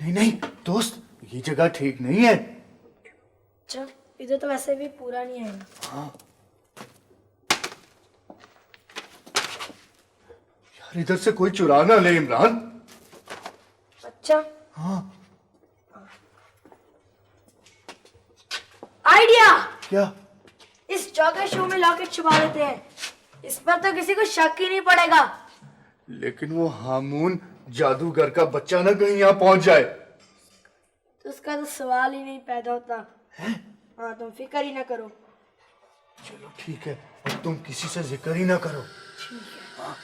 नहीं नहीं दोस्त, ये जगह ठीक नहीं है। अच्छा, इधर तो वैसे भी पूरा नहीं है। हाँ यार, इधर से कोई चुरा ना ले इमरान। अच्छा हाँ आइडिया। क्या? इस चौके शो में लॉकेट छुपा देते हैं, इस पर तो किसी को शक ही नहीं पड़ेगा। लेकिन वो हामून जादूगर का बच्चा ना कहीं यहाँ पहुंच जाए। तो उसका तो सवाल ही नहीं पैदा होता है? हाँ तुम फिक्र ही ना करो। चलो ठीक है, और तुम किसी से जिक्र ही ना करो। ठीक है। हाँ।